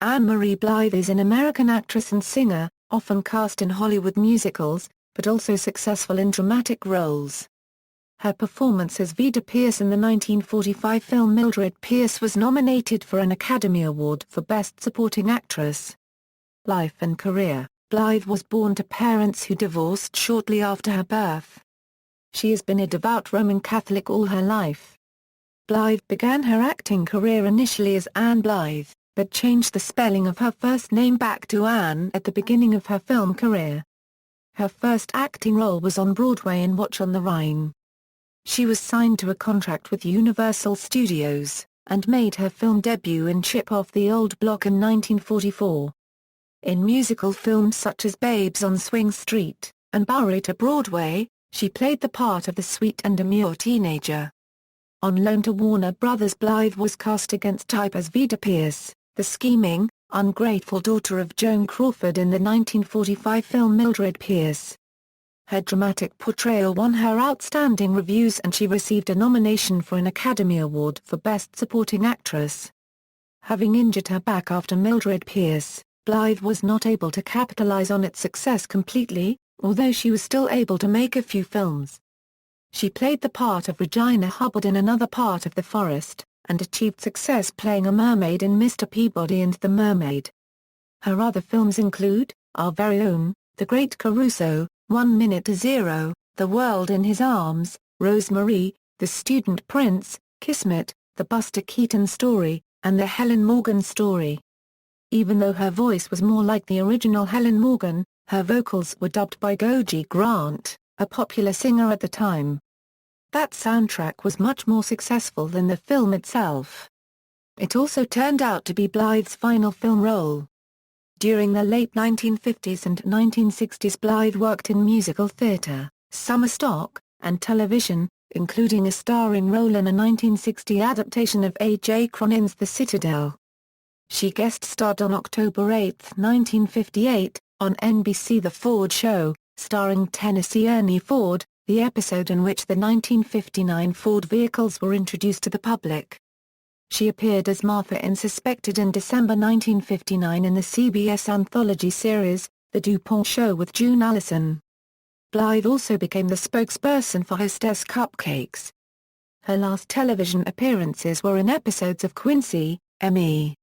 Marie Blyth is an American actress and singer, often cast in Hollywood musicals, but also successful in dramatic roles. Her performance as Veda Pierce in the 1945 film Mildred Pierce was nominated for an Academy Award for Best Supporting Actress. Life and career. Blyth was born to parents who divorced shortly after her birth. She has been a devout Roman Catholic all her life. Blyth began her acting career initially as Ann Blyth, but changed the spelling of her first name back to Ann at the beginning of her film career. Her first acting role was on Broadway in Watch on the Rhine. She was signed to a contract with Universal Studios, and made her film debut in Chip Off the Old Block in 1944. In musical films such as Babes on Swing Street, and Bowery to Broadway, she played the part of the sweet and demure teenager. On loan to Warner Brothers, Blyth was cast against type as Veda Pierce, the scheming, ungrateful daughter of Joan Crawford in the 1945 film Mildred Pierce. Her dramatic portrayal won her outstanding reviews and she received a nomination for an Academy Award for Best Supporting Actress. Having injured her back after Mildred Pierce, Blyth was not able to capitalize on its success completely, although she was still able to make a few films. She played the part of Regina Hubbard in Another Part of the Forest, and achieved success playing a mermaid in Mr. Peabody and the Mermaid. Her other films include, Our Very Own, The Great Caruso, 1 Minute to Zero, The World in His Arms, Rosemary, The Student Prince, Kismet, The Buster Keaton Story, and The Helen Morgan Story. Even though her voice was more like the original Helen Morgan, her vocals were dubbed by Goji Grant, a popular singer at the time. That soundtrack was much more successful than the film itself. It also turned out to be Blyth's final film role. During the late 1950s and 1960s, Blyth worked in musical theatre, summer stock, and television, including a starring role in a 1960 adaptation of A.J. Cronin's The Citadel. She guest-starred on October 8, 1958, on NBC The Ford Show, starring Tennessee Ernie Ford, the episode in which the 1959 Ford vehicles were introduced to the public. She appeared as Martha in Suspected in December 1959 in the CBS anthology series, The DuPont Show with June Allison. Blyth also became the spokesperson for Hostess Cupcakes. Her last television appearances were in episodes of Quincy, M.E.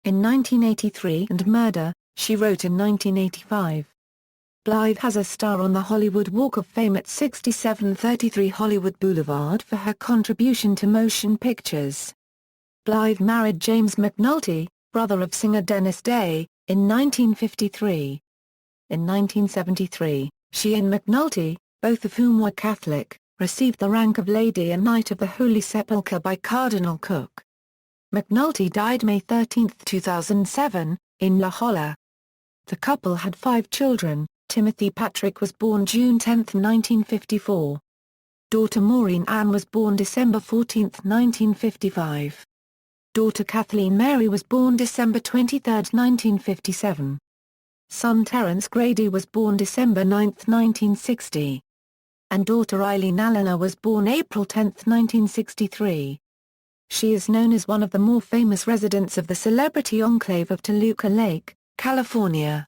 in 1983 and Murder, She Wrote in 1985. Blyth has a star on the Hollywood Walk of Fame at 6733 Hollywood Boulevard for her contribution to motion pictures. Blyth married James McNulty, brother of singer Dennis Day, in 1953. In 1973, she and McNulty, both of whom were Catholic, received the rank of Lady and Knight of the Holy Sepulchre by Cardinal Cook. McNulty died May 13, 2007, in La Jolla. The couple had 5 children. Timothy Patrick was born June 10, 1954. Daughter Maureen Ann was born December 14, 1955. Daughter Kathleen Mary was born December 23, 1957. Son Terence Grady was born December 9, 1960. And daughter Eileen Eleanor was born April 10, 1963. She is known as one of the more famous residents of the celebrity enclave of Toluca Lake, California.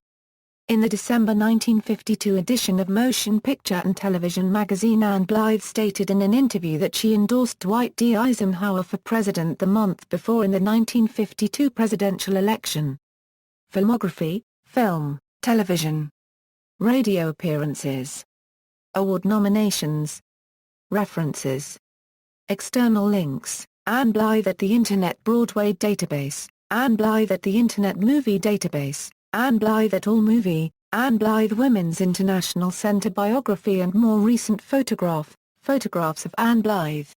In the December 1952 edition of Motion Picture and Television magazine, Ann Blyth stated in an interview that she endorsed Dwight D. Eisenhower for president the month before in the 1952 presidential election. Filmography, film, television. Radio appearances. Award nominations. References. External links, Ann Blyth at the Internet Broadway Database, Ann Blyth at the Internet Movie Database, Ann Blyth at AllMovie, Ann Blyth Women's International Center biography and more recent photographs of Ann Blyth.